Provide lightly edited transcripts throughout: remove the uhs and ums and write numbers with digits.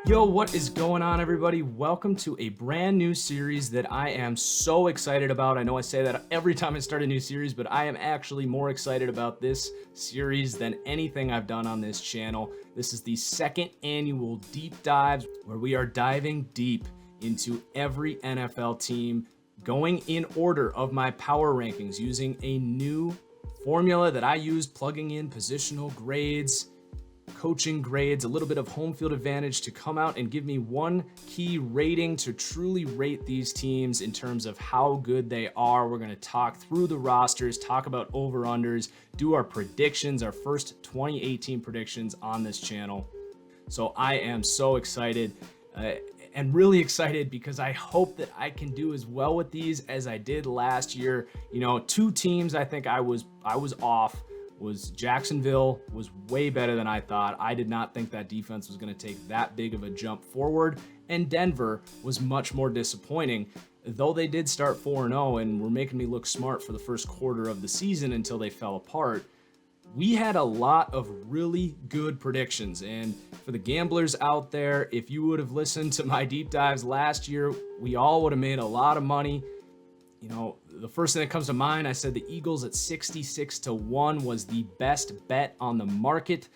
Yo, what is going on, everybody? Welcome to a brand new series that I am so excited about. I know I say that every time I start a new series, but I am actually more excited about this series than anything I've done on this channel. This is the second annual Deep Dives, where we are diving deep into every NFL team, going in order of my power rankings using a new formula that I use, plugging in positional grades, coaching grades, a little bit of home field advantage to come out and give me one key rating to truly rate these teams in terms of how good they are. We're going to talk through the rosters, talk about over-unders, do our predictions, our first 2018 predictions on this channel. So I am so excited and really excited because I hope that I can do as well with these as I did last year. You know, two teams I think I was off was Jacksonville was way better than I thought. I did not think that defense was going to take that big of a jump forward. And Denver was much more disappointing, though they did start 4-0 and were making me look smart for the first quarter of the season until they fell apart. We had a lot of really good predictions. And for the gamblers out there, if you would have listened to my deep dives last year, we all would have made a lot of money. You know, the first thing that comes to mind, I said the Eagles at 66-1 was the best bet on the market.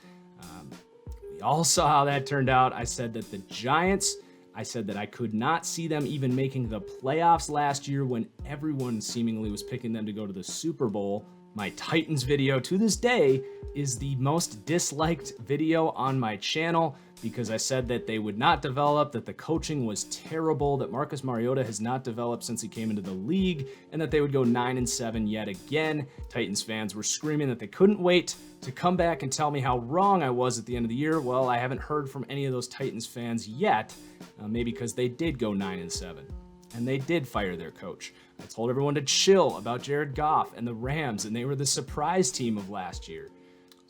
We all saw how that turned out. I said that the Giants, I said that I could not see them even making the playoffs last year when everyone seemingly was picking them to go to the Super Bowl. My Titans video to this day is the most disliked video on my channel because I said that they would not develop, that the coaching was terrible, that Marcus Mariota has not developed since he came into the league, and that they would go 9-7 yet again. Titans fans were screaming that they couldn't wait to come back and tell me how wrong I was at the end of the year. Well, I haven't heard from any of those Titans fans yet, maybe because they did go 9-7. And they did fire their coach. I told everyone to chill about Jared Goff and the Rams, and they were the surprise team of last year.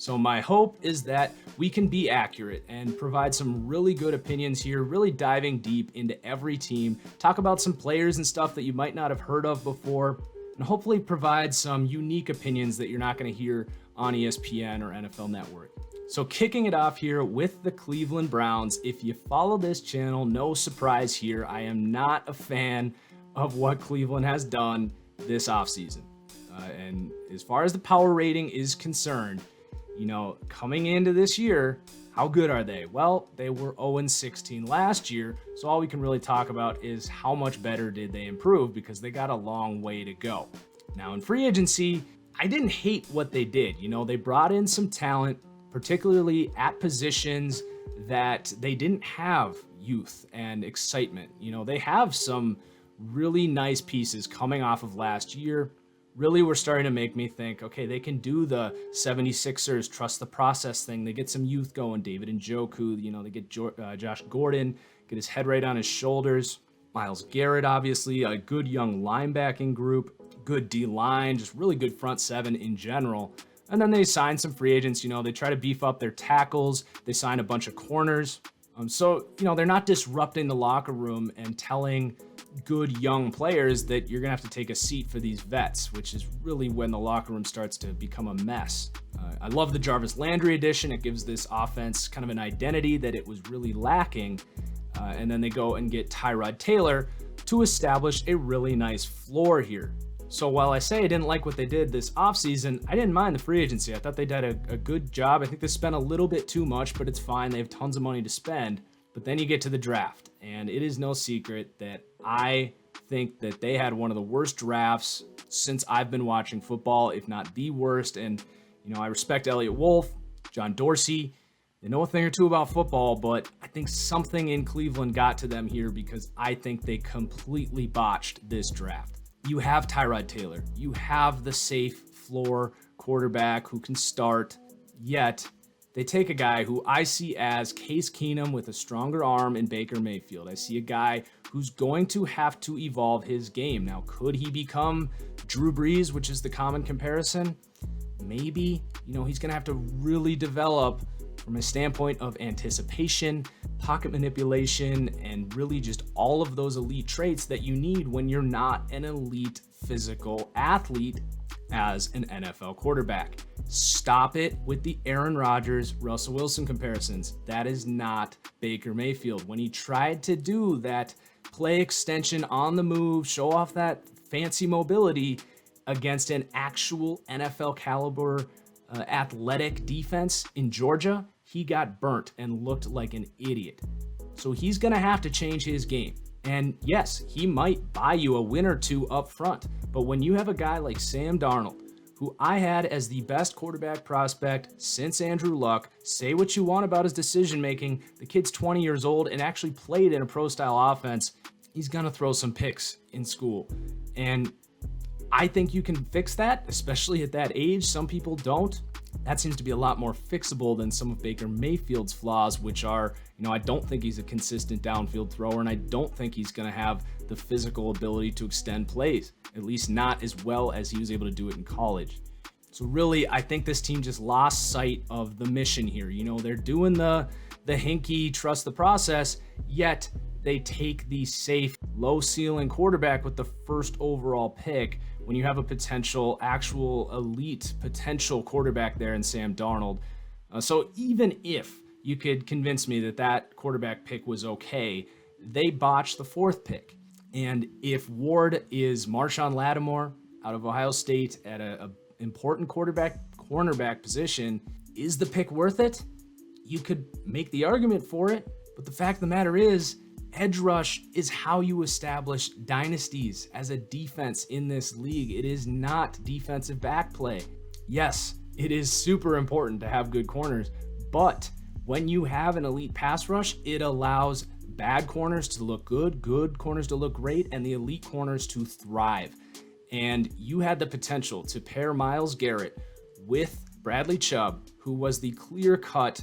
So my hope is that we can be accurate and provide some really good opinions here, really diving deep into every team, talk about some players and stuff that you might not have heard of before, and hopefully provide some unique opinions that you're not going to hear on ESPN or NFL Network. So kicking it off here with the Cleveland Browns, if you follow this channel, no surprise here, I am not a fan of what Cleveland has done this offseason. And as far as the power rating is concerned, you know, coming into this year, how good are they? Well, they were 0-16 last year, so all we can really talk about is how much better did they improve, because they got a long way to go. Now in free agency, I didn't hate what they did. You know, they brought in some talent, particularly at positions that they didn't have youth and excitement. You know, they have some really nice pieces coming off of last year. Really were starting to make me think, okay, they can do the 76ers trust the process thing. They get some youth going, David Njoku, you know, they get Josh Gordon, get his head right on his shoulders. Myles Garrett, obviously, a good young linebacking group, good D-line, just really good front seven in general. And then they sign some free agents. You know, they try to beef up their tackles. They sign a bunch of corners. So, you know, they're not disrupting the locker room and telling good young players that you're going to have to take a seat for these vets, which is really when the locker room starts to become a mess. I love the Jarvis Landry addition. It gives this offense kind of an identity that it was really lacking. And then they go and get Tyrod Taylor to establish a really nice floor here. So while I say I didn't like what they did this offseason, I didn't mind the free agency. I thought they did a good job. I think they spent a little bit too much, but it's fine. They have tons of money to spend. But then you get to the draft, and it is no secret that I think that they had one of the worst drafts since I've been watching football, if not the worst. And, you know, I respect Elliott Wolf, John Dorsey. They know a thing or two about football, but I think something in Cleveland got to them here because I think they completely botched this draft. You have Tyrod Taylor. You have the safe floor quarterback who can start, yet they take a guy who I see as Case Keenum with a stronger arm in Baker Mayfield. I see a guy who's going to have to evolve his game. Now, could he become Drew Brees, which is the common comparison? Maybe. You know, he's going to have to really develop from a standpoint of anticipation, pocket manipulation, and really just all of those elite traits that you need when you're not an elite physical athlete as an NFL quarterback. Stop it with the Aaron Rodgers, Russell Wilson comparisons. That is not Baker Mayfield. When he tried to do that play extension on the move, show off that fancy mobility against an actual NFL caliber athletic defense in Georgia, he got burnt and looked like an idiot. So he's going to have to change his game. And yes, he might buy you a win or two up front. But when you have a guy like Sam Darnold, who I had as the best quarterback prospect since Andrew Luck, say what you want about his decision making, the kid's 20 years old and actually played in a pro-style offense, he's going to throw some picks in school. And I think you can fix that, especially at that age. Some people don't. That seems to be a lot more fixable than some of Baker Mayfield's flaws, which are, I don't think he's a consistent downfield thrower, and I don't think he's going to have the physical ability to extend plays, at least not as well as he was able to do it in college. So really, I think this team just lost sight of the mission here. They're doing the hinky, trust the process, yet they take the safe, low ceiling quarterback with the first overall pick when you have a potential, actual elite potential quarterback there in Sam Darnold. So even if you could convince me that quarterback pick was okay, they botched the fourth pick. And if Ward is Marshawn Lattimore out of Ohio State at a important cornerback position, is the pick worth it? You could make the argument for it, but the fact of the matter is, edge rush is how you establish dynasties as a defense in this league. It is not defensive back play. Yes, it is super important to have good corners, but when you have an elite pass rush, it allows bad corners to look good corners to look great, and the elite corners to thrive. And you had the potential to pair Myles Garrett with Bradley Chubb, who was the clear-cut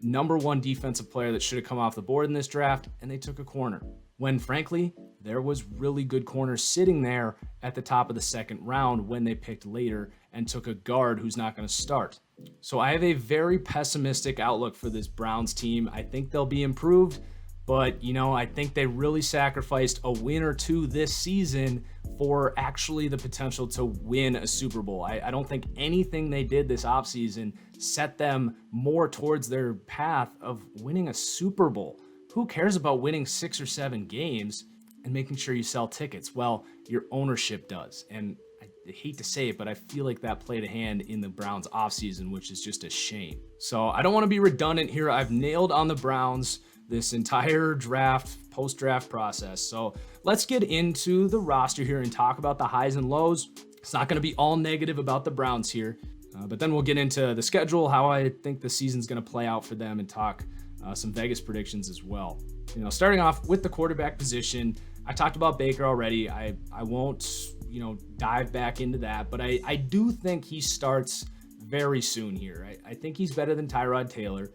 number one defensive player that should have come off the board in this draft, and they took a corner. When, frankly, there was really good corners sitting there at the top of the second round when they picked later and took a guard who's not going to start. So I have a very pessimistic outlook for this Browns team. I think they'll be improved, but, I think they really sacrificed a win or two this season for actually the potential to win a Super Bowl. I don't think anything they did this offseason set them more towards their path of winning a Super Bowl. Who cares about winning 6 or 7 games and making sure you sell tickets? Well, your ownership does. And I hate to say it, but I feel like that played a hand in the Browns offseason, which is just a shame. So I don't want to be redundant here. I've nailed on the Browns this entire post-draft process. So let's get into the roster here and talk about the highs and lows. It's not going to be all negative about the Browns here, but then we'll get into the schedule, how I think the season's going to play out for them, and talk some Vegas predictions as well. Starting off with the quarterback position, I talked about Baker already. I won't, dive back into that, but I do think he starts very soon here. I think he's better than Tyrod Taylor.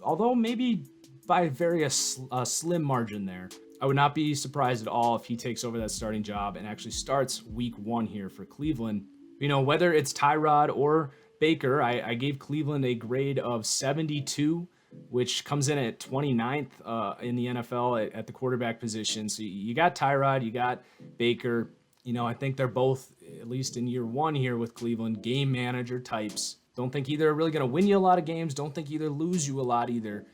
Although maybe by a slim margin there. I would not be surprised at all if he takes over that starting job and actually starts week 1 here for Cleveland. Whether it's Tyrod or Baker, I gave Cleveland a grade of 72, which comes in at 29th in the NFL at the quarterback position. So you got Tyrod, you got Baker. I think they're both, at least in year 1 here with Cleveland, game manager types. Don't think either are really going to win you a lot of games. Don't think either lose you a lot either.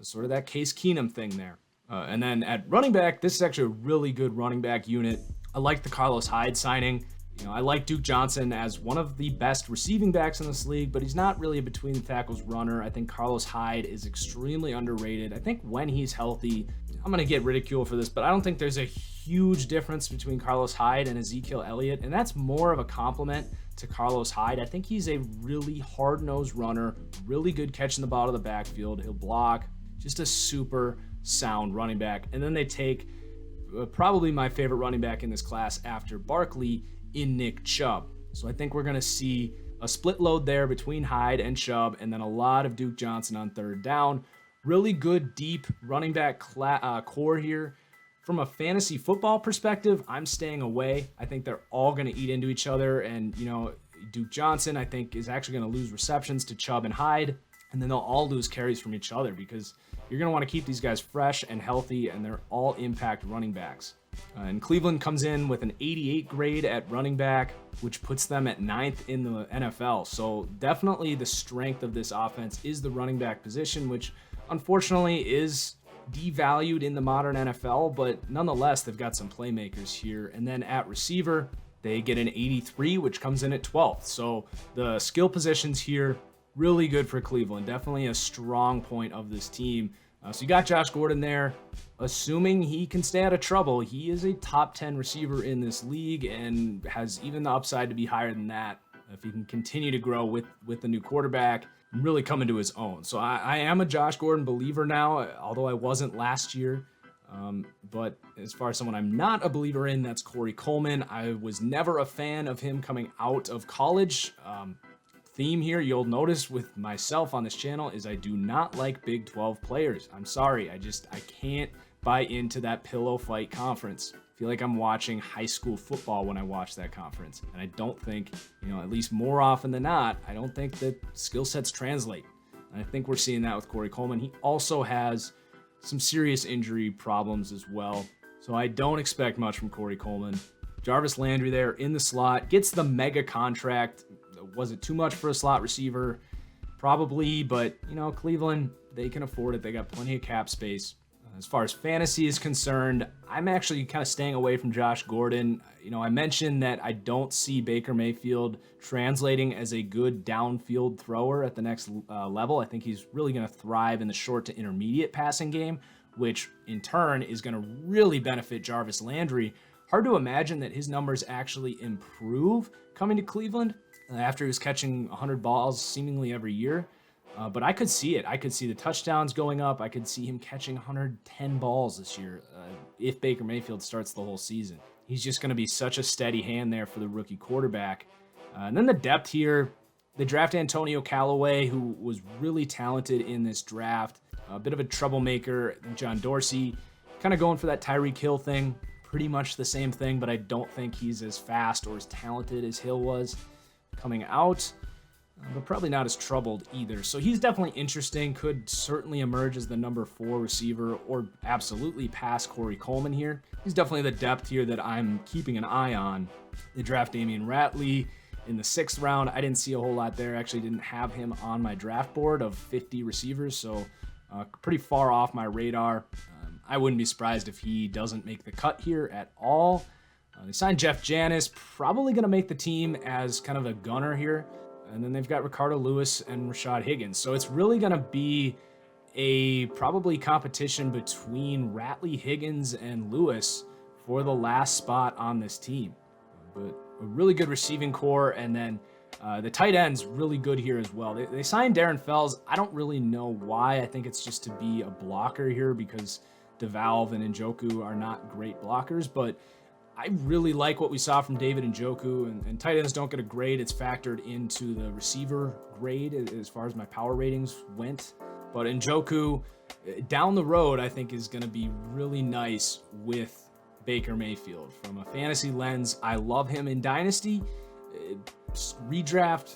Sort of that Case Keenum thing there. And then at running back, this is actually a really good running back unit. I like the Carlos Hyde signing. I like Duke Johnson as one of the best receiving backs in this league, but he's not really a between the tackles runner. I think Carlos Hyde is extremely underrated. I think when he's healthy, I'm going to get ridiculed for this, but I don't think there's a huge difference between Carlos Hyde and Ezekiel Elliott, and that's more of a compliment to Carlos Hyde. I think he's a really hard-nosed runner, really good catching the ball out of the backfield. He'll block, just a super sound running back. And then they take probably my favorite running back in this class after Barkley in Nick Chubb. So I think we're going to see a split load there between Hyde and Chubb, and then a lot of Duke Johnson on third down. Really good, deep running back core here. From a fantasy football perspective, I'm staying away. I think they're all going to eat into each other, and Duke Johnson, I think, is actually going to lose receptions to Chubb and Hyde, and then they'll all lose carries from each other because you're going to want to keep these guys fresh and healthy, and they're all impact running backs. And Cleveland comes in with an 88 grade at running back. which puts them at 9th in the NFL. So definitely the strength of this offense is the running back position, which unfortunately is devalued in the modern NFL, but nonetheless, they've got some playmakers here. And then at receiver, they get an 83, which comes in at 12th. So the skill positions here, really good for Cleveland. Definitely a strong point of this team. So you got Josh Gordon there. Assuming he can stay out of trouble, he is a top 10 receiver in this league and has even the upside to be higher than that if he can continue to grow with the new quarterback and really come into his own. So I am a Josh Gordon believer now, although I wasn't last year. But as far as someone I'm not a believer in, that's Corey Coleman. I was never a fan of him coming out of college. Theme here you'll notice with myself on this channel is I do not like Big 12 players. I'm sorry, I can't buy into that pillow fight conference. I feel like I'm watching high school football when I watch that conference, and I don't think, at least more often than not, I don't think that skill sets translate. And I think we're seeing that with Corey Coleman. He also has some serious injury problems as well, so I don't expect much from Corey Coleman. Jarvis Landry there in the slot, gets the mega contract. Was it too much for a slot receiver? Probably, but Cleveland, they can afford it. They got plenty of cap space. As far as fantasy is concerned, I'm actually kind of staying away from Josh Gordon. I mentioned that I don't see Baker Mayfield translating as a good downfield thrower at the next level. I think he's really going to thrive in the short to intermediate passing game, which in turn is going to really benefit Jarvis Landry. Hard to imagine that his numbers actually improve coming to Cleveland after he was catching 100 balls seemingly every year. But I could see it. I could see the touchdowns going up. I could see him catching 110 balls this year if Baker Mayfield starts the whole season. He's just going to be such a steady hand there for the rookie quarterback. And then the depth here, they draft Antonio Callaway, who was really talented in this draft. A bit of a troublemaker. John Dorsey kind of going for that Tyreek Hill thing. Pretty much the same thing, but I don't think he's as fast or as talented as Hill was coming out, but probably not as troubled either. So he's definitely interesting, could certainly emerge as the number 4 receiver or absolutely pass Corey Coleman here. He's definitely the depth here that I'm keeping an eye on. They draft Damian Ratley in the 6th round. I didn't see a whole lot there. Actually didn't have him on my draft board of 50 receivers, so pretty far off my radar. I wouldn't be surprised if he doesn't make the cut here at all. They signed Jeff Janis, probably going to make the team as kind of a gunner here. And then they've got Ricardo Lewis and Rashad Higgins. So it's really going to be a probably competition between Ratley, Higgins, and Lewis for the last spot on this team. But a really good receiving core, and then the tight end's really good here as well. They signed Darren Fells. I don't really know why. I think it's just to be a blocker here because DeValve and Njoku are not great blockers, but I really like what we saw from David Njoku, and tight ends don't get a grade. It's factored into the receiver grade as far as my power ratings went. But Njoku, down the road, I think is going to be really nice with Baker Mayfield. From a fantasy lens, I love him in Dynasty. Redraft,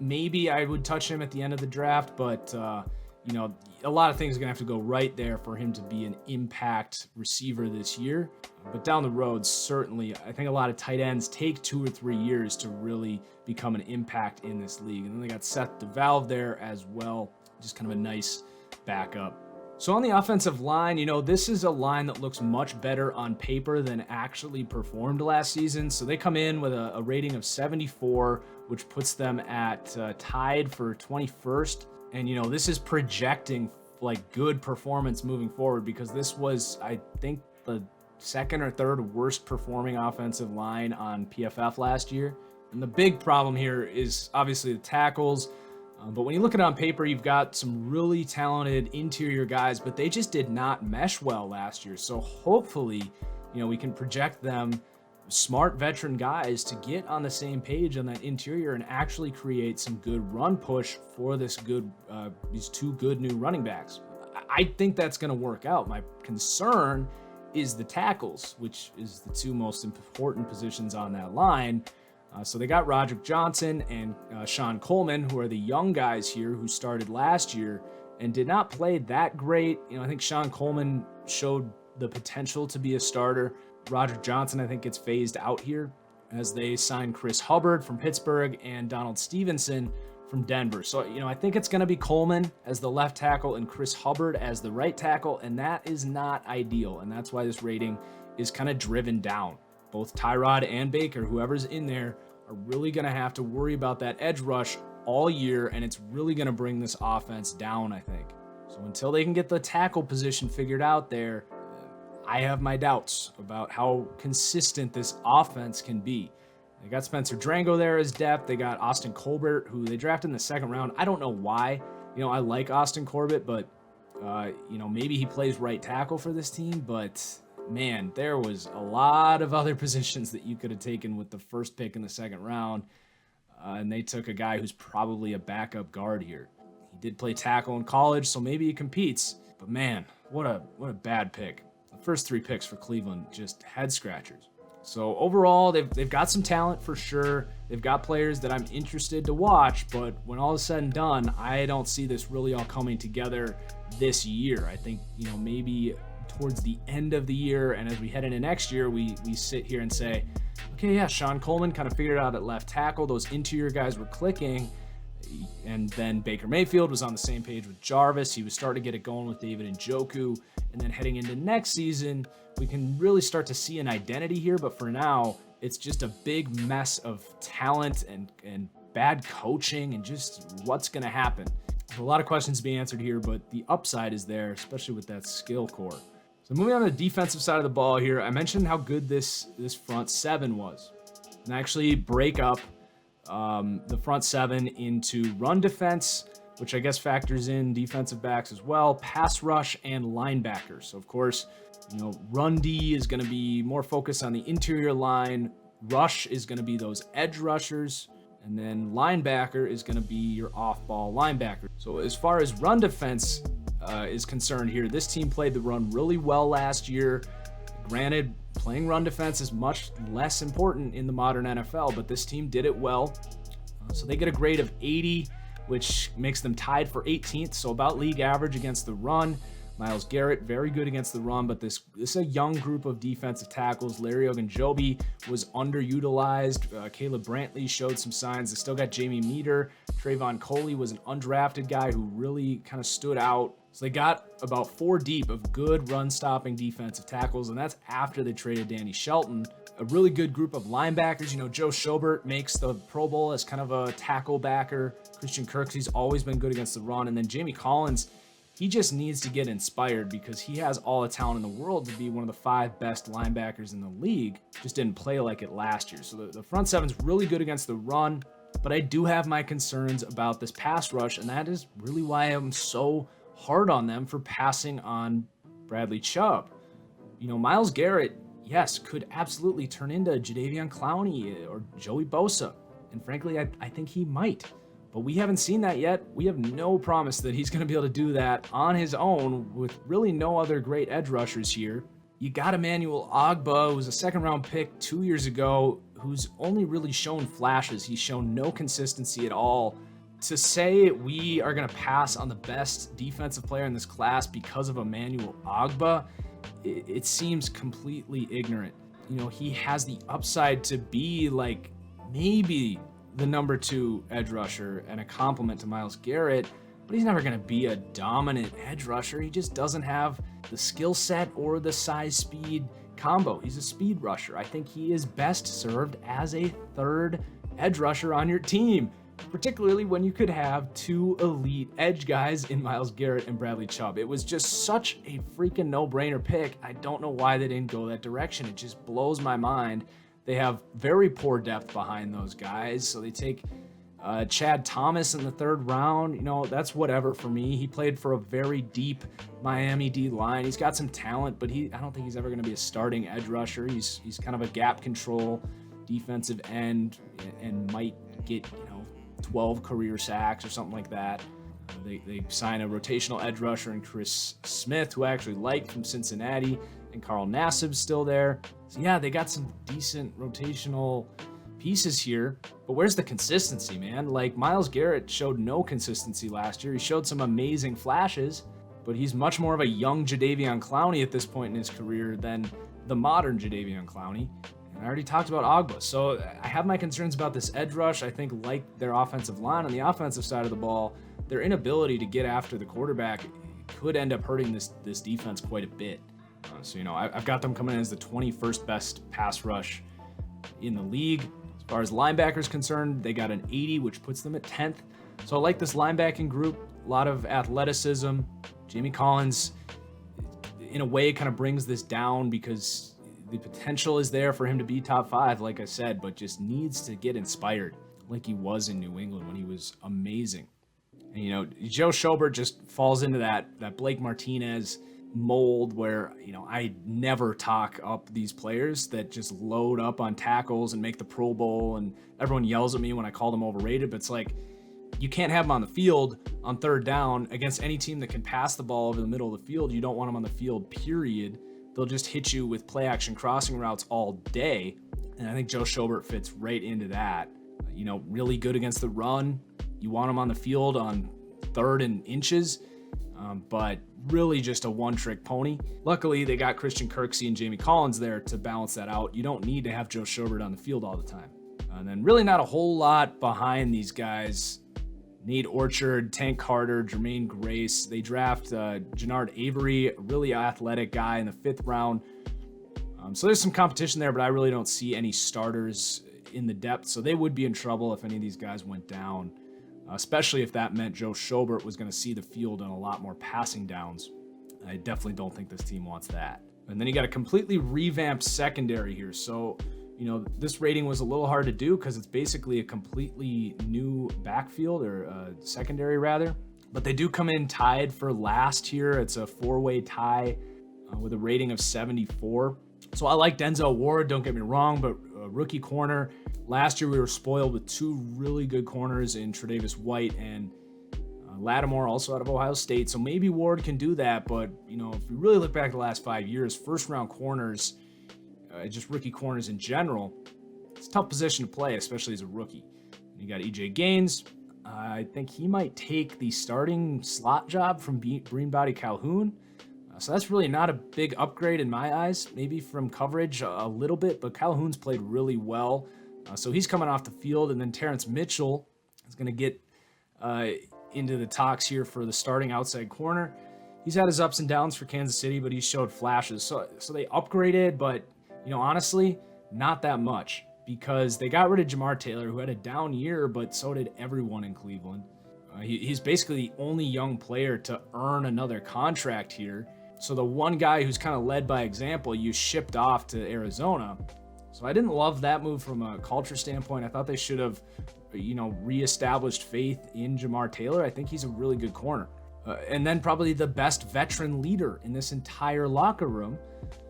maybe I would touch him at the end of the draft, but a lot of things are going to have to go right there for him to be an impact receiver this year. But down the road, certainly, I think a lot of tight ends take 2 or 3 years to really become an impact in this league. And then they got Seth DeValve there as well, just kind of a nice backup. So on the offensive line, this is a line that looks much better on paper than actually performed last season. So they come in with a rating of 74, which puts them at tied for 21st. And, this is projecting like good performance moving forward because this was, I think, the 2nd or 3rd worst performing offensive line on PFF last year. And the big problem here is obviously the tackles. But when you look at it on paper, you've got some really talented interior guys, but they just did not mesh well last year. So hopefully, we can project them, smart veteran guys, to get on the same page on that interior and actually create some good run push for these 2 good new running backs. I think that's going to work out. My concern is the tackles, which is the 2 most important positions on that line. So they got Roderick Johnson and Sean Coleman, who are the young guys here who started last year and did not play that great. I think Sean Coleman showed the potential to be a starter. Roderick Johnson, I think, gets phased out here. as they sign Chris Hubbard from Pittsburgh and Donald Stevenson from Denver. So, I think it's going to be Coleman as the left tackle and Chris Hubbard as the right tackle, and that is not ideal. And that's why this rating is kind of driven down. Both Tyrod and Baker, whoever's in there, are really going to have to worry about that edge rush all year, and it's really going to bring this offense down, I think. So until they can get the tackle position figured out there, I have my doubts about how consistent this offense can be. They got Spencer Drango there as depth. They got Austin Colbert, who they drafted in the second round. I don't know why. I like Austin Corbett, but, maybe he plays right tackle for this team. But, man, there was a lot of other positions that you could have taken with the first pick in the second round. And they took a guy who's probably a backup guard here. He did play tackle in college, so maybe he competes. But, man, what a bad pick. The first 3 picks for Cleveland, just head scratchers. So overall, they've got some talent for sure. They've got players that I'm interested to watch, but when all is said and done, I don't see this really all coming together this year. I think, maybe towards the end of the year and as we head into next year, we sit here and say, okay, yeah, Sean Coleman kind of figured it out at left tackle. Those interior guys were clicking. And then Baker Mayfield was on the same page with Jarvis. He was starting to get it going with David Njoku. And then heading into next season, we can really start to see an identity here. But for now, it's just a big mess of talent and bad coaching and just what's going to happen. There's a lot of questions to be answered here, but the upside is there, especially with that skill core. So moving on to the defensive side of the ball here, I mentioned how good this front seven was. And actually break up the front seven into run defense, which I guess factors in defensive backs as well, pass rush, and linebackers. So, of course, run D is going to be more focused on the interior line. Rush is going to be those edge rushers. And then linebacker is going to be your off-ball linebacker. So as far as run defense is concerned here, this team played the run really well last year. Granted, playing run defense is much less important in the modern NFL, but this team did it well. So they get a grade of 80, which makes them tied for 18th, so about league average against the run. Myles Garrett, very good against the run, but this is a young group of defensive tackles. Larry Ogunjobi was underutilized. Caleb Brantley showed some signs. They still got Jamie Meter. Trayvon Coley was an undrafted guy who really kind of stood out. So they got about 4 deep of good run-stopping defensive tackles, and that's after they traded Danny Shelton. A really good group of linebackers. Joe Schobert makes the Pro Bowl as kind of a tackle backer. Christian Kirksey's always been good against the run. And then Jamie Collins, he just needs to get inspired because he has all the talent in the world to be one of the 5 best linebackers in the league. Just didn't play like it last year. So the front seven's really good against the run, but I do have my concerns about this pass rush, and that is really why I'm so hard on them for passing on Bradley Chubb. Myles Garrett, yes, could absolutely turn into Jadeveon Clowney or Joey Bosa. And frankly, I think he might. But we haven't seen that yet. We have no promise that he's going to be able to do that on his own with really no other great edge rushers here. You got Emmanuel Ogbah, who's a second-round pick 2 years ago, who's only really shown flashes. He's shown no consistency at all. To say we are going to pass on the best defensive player in this class because of Emmanuel Ogbah, it seems completely ignorant. He has the upside to be like maybe the number 2 edge rusher and a compliment to Myles Garrett, but he's never going to be a dominant edge rusher. He just doesn't have the skill set or the size speed combo. He's a speed rusher. I think he is best served as a 3rd edge rusher on your team, particularly when you could have 2 elite edge guys in Myles Garrett and Bradley Chubb. It was just such a freaking no-brainer pick. I don't know why they didn't go that direction. It just blows my mind. They have very poor depth behind those guys, so they take Chad Thomas in the 3rd round. That's whatever for me. He played for a very deep Miami D line. He's got some talent, but I don't think he's ever going to be a starting edge rusher. He's kind of a gap control defensive end and might get 12 career sacks or something like that. They sign a rotational edge rusher in Chris Smith, who I actually like from Cincinnati, and Carl Nassib's still there. So yeah, they got some decent rotational pieces here, but where's the consistency, man? Like, Myles Garrett showed no consistency last year. He showed some amazing flashes, but he's much more of a young Jadeveon Clowney at this point in his career than the modern Jadeveon Clowney. I already talked about Ogba. So I have my concerns about this edge rush. I think, like their offensive line on the offensive side of the ball, their inability to get after the quarterback could end up hurting this defense quite a bit. So, I've got them coming in as the 21st best pass rush in the league. As far as linebackers concerned, they got an 80, which puts them at 10th. So I like this linebacking group. A lot of athleticism. Jamie Collins, in a way, kind of brings this down because the potential is there for him to be top 5, like I said, but just needs to get inspired like he was in New England when he was amazing. And, Joe Schobert just falls into that Blake Martinez mold where, I never talk up these players that just load up on tackles and make the Pro Bowl, and everyone yells at me when I call them overrated, but it's like, you can't have them on the field on third down against any team that can pass the ball over the middle of the field. You don't want them on the field, period. They'll just hit you with play action crossing routes all day. And I think Joe Schobert fits right into that. Really good against the run. You want him on the field on third and inches, but really just a one-trick pony. Luckily, they got Christian Kirksey and Jamie Collins there to balance that out. You don't need to have Joe Schobert on the field all the time. And then really not a whole lot behind these guys. Nate Orchard, Tank Carter, Jermaine Grace. They draft Jannard Avery, a really athletic guy in the 5th round. So there's some competition there, but I really don't see any starters in the depth. So they would be in trouble if any of these guys went down, especially if that meant Joe Schobert was going to see the field on a lot more passing downs. I definitely don't think this team wants that. And then you got a completely revamped secondary here. So this rating was a little hard to do because it's basically a completely new backfield, or secondary rather. But they do come in tied for last here. It's a 4-way tie with a rating of 74. So I like Denzel Ward, don't get me wrong, but rookie corner. Last year we were spoiled with 2 really good corners in Tre'Davious White and Lattimore, also out of Ohio State. So maybe Ward can do that. But, if we really look back the last 5 years, first-round corners, just rookie corners in general, it's a tough position to play, especially as a rookie. And you got EJ Gaines. I think he might take the starting slot job from Greenbody Calhoun. So that's really not a big upgrade in my eyes, maybe from coverage a little bit, but Calhoun's played really well. So he's coming off the field, and then Terrence Mitchell is going to get into the talks here for the starting outside corner. He's had his ups and downs for Kansas City, but he showed flashes. So they upgraded, but honestly, not that much, because they got rid of Jamar Taylor, who had a down year, but so did everyone in Cleveland. He's basically the only young player to earn another contract here. So the one guy who's kind of led by example, you shipped off to Arizona. So I didn't love that move from a culture standpoint. I thought they should have, reestablished faith in Jamar Taylor. I think he's a really good corner. And then probably the best veteran leader in this entire locker room,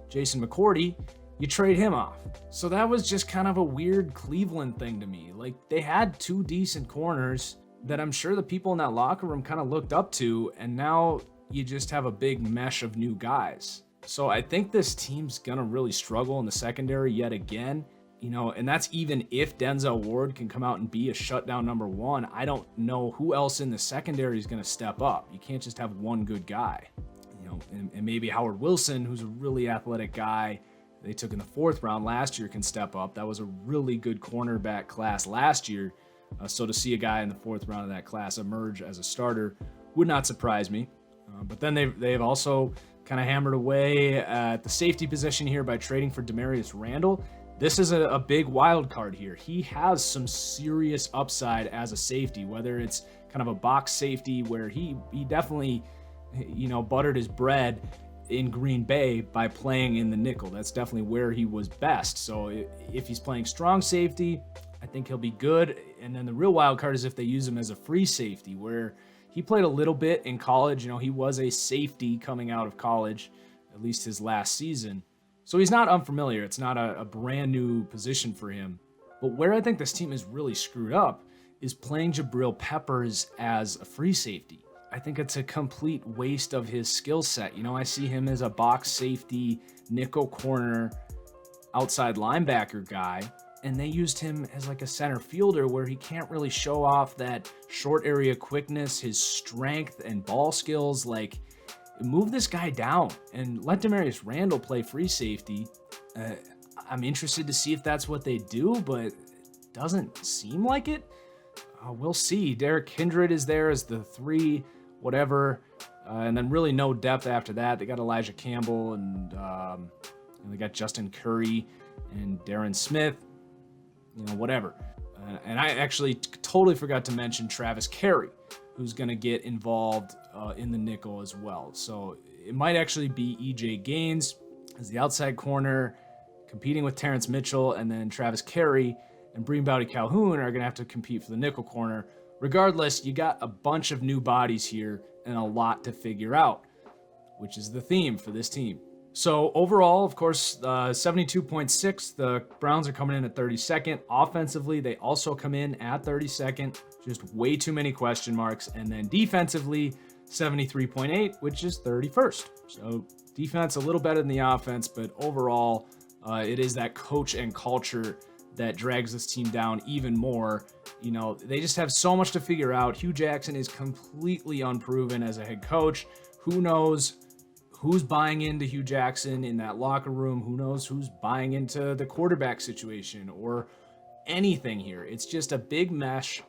Jason McCourty, you trade him off. So that was just kind of a weird Cleveland thing to me. Like, they had 2 decent corners that I'm sure the people in that locker room kind of looked up to, and now you just have a big mesh of new guys. So I think this team's gonna really struggle in the secondary yet again. And that's even if Denzel Ward can come out and be a shutdown number 1. I don't know who else in the secondary is gonna step up. You can't just have one good guy. And maybe Howard Wilson, who's a really athletic guy they took in the 4th round last year, can step up. That was a really good cornerback class last year. So to see a guy in the 4th round of that class emerge as a starter would not surprise me. But then they've also kind of hammered away at the safety position here by trading for Demarius Randall. This is a big wild card here. He has some serious upside as a safety, whether it's kind of a box safety where he definitely, buttered his bread in Green Bay by playing in the nickel. That's definitely where he was best. So if he's playing strong safety, I think he'll be good. And then the real wild card is if they use him as a free safety, where he played a little bit in college. He was a safety coming out of college, at least his last season. So he's not unfamiliar. It's not a brand new position for him. But where I think this team is really screwed up is playing Jabril Peppers as a free safety. I think it's a complete waste of his skill set. I see him as a box safety, nickel corner, outside linebacker guy, and they used him as like a center fielder where he can't really show off that short area quickness, his strength and ball skills. Like, move this guy down and let Demarius Randall play free safety. I'm interested to see if that's what they do, but it doesn't seem like it. We'll see. Derek Kindred is there as the 3, whatever. And then really no depth after that. They got Elijah Campbell and they got Justin Curry and Darren Smith, whatever. And I actually totally forgot to mention Travis Carey, who's going to get involved in the nickel as well. So it might actually be EJ Gaines as the outside corner, competing with Terrence Mitchell, and then Travis Carey and Bream Bowdy Calhoun are going to have to compete for the nickel corner. Regardless, you got a bunch of new bodies here and a lot to figure out, which is the theme for this team. So overall, of course, 72.6, the Browns are coming in at 32nd. Offensively, they also come in at 32nd, just way too many question marks. And then defensively, 73.8, which is 31st. So defense a little better than the offense, but overall, it is that coach and culture that drags this team down even more. They just have so much to figure out. Hugh Jackson is completely unproven as a head coach. Who knows who's buying into Hugh Jackson in that locker room? Who knows who's buying into the quarterback situation or anything here? It's just a big mesh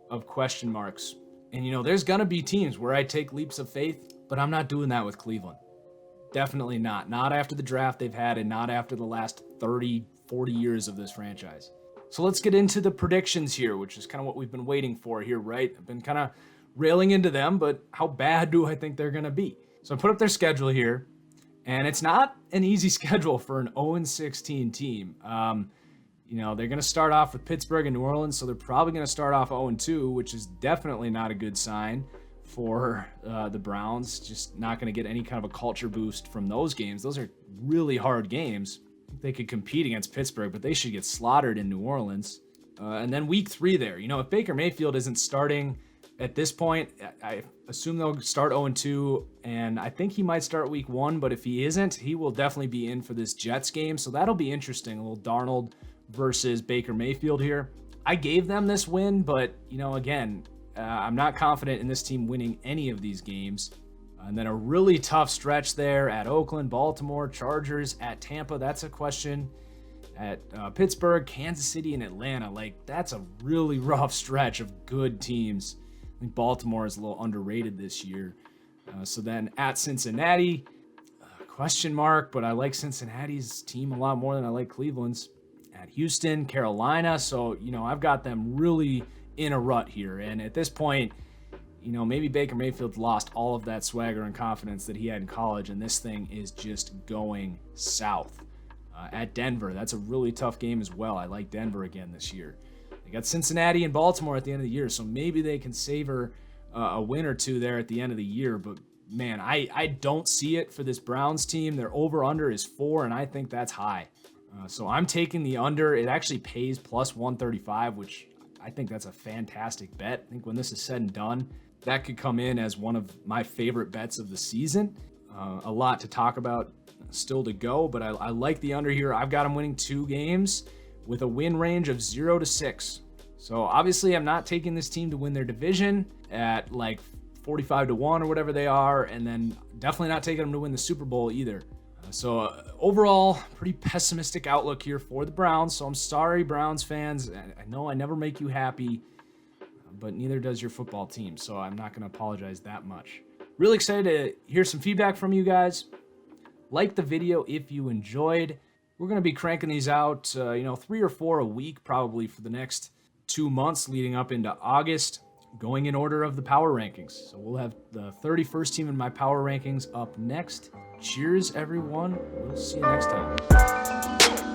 of question marks. And, there's going to be teams where I take leaps of faith, but I'm not doing that with Cleveland. Definitely not. Not after the draft they've had and not after the last 30, 40 years of this franchise. So let's get into the predictions here, which is kind of what we've been waiting for here, right? I've been kind of railing into them, but how bad do I think they're going to be? So I put up their schedule here, and it's not an easy schedule for an 0-16 team. They're going to start off with Pittsburgh and New Orleans, so they're probably going to start off 0-2, which is definitely not a good sign for the Browns. Just not going to get any kind of a culture boost from those games. Those are really hard games. I think they could compete against Pittsburgh, but they should get slaughtered in New Orleans. And then week 3 there. If Baker Mayfield isn't starting at this point, I assume they'll start 0-2, and I think he might start week 1, but if he isn't, he will definitely be in for this Jets game, so that'll be interesting. A little Darnold versus Baker Mayfield here. I gave them this win, but, again, I'm not confident in this team winning any of these games. And then a really tough stretch there at Oakland, Baltimore, Chargers, at Tampa. That's a question. At Pittsburgh, Kansas City, and Atlanta. That's a really rough stretch of good teams. I think Baltimore is a little underrated this year. So then at Cincinnati, question mark, but I like Cincinnati's team a lot more than I like Cleveland's. At Houston, Carolina. So, I've got them really in a rut here. And at this point, maybe Baker Mayfield's lost all of that swagger and confidence that he had in college, and this thing is just going south. At Denver, that's a really tough game as well. I like Denver again this year. They got Cincinnati and Baltimore at the end of the year, so maybe they can savor a win or two there at the end of the year. But, man, I don't see it for this Browns team. Their over-under is 4, and I think that's high. So I'm taking the under. It actually pays plus 135, which I think that's a fantastic bet. I think when this is said and done, that could come in as one of my favorite bets of the season. A lot to talk about still to go, but I like the under here. I've got them winning 2 games with a win range of 0-6. So obviously I'm not taking this team to win their division at 45-1 or whatever they are, and then definitely not taking them to win the Super Bowl either. So overall, pretty pessimistic outlook here for the Browns. So I'm sorry, Browns fans. I know I never make you happy, but neither does your football team. So I'm not going to apologize that much. Really excited to hear some feedback from you guys. Like the video if you enjoyed. We're going to be cranking these out, 3 or 4 a week probably for the next 2 months leading up into August, going in order of the power rankings. So we'll have the 31st team in my power rankings up next. Cheers, everyone. We'll see you next time.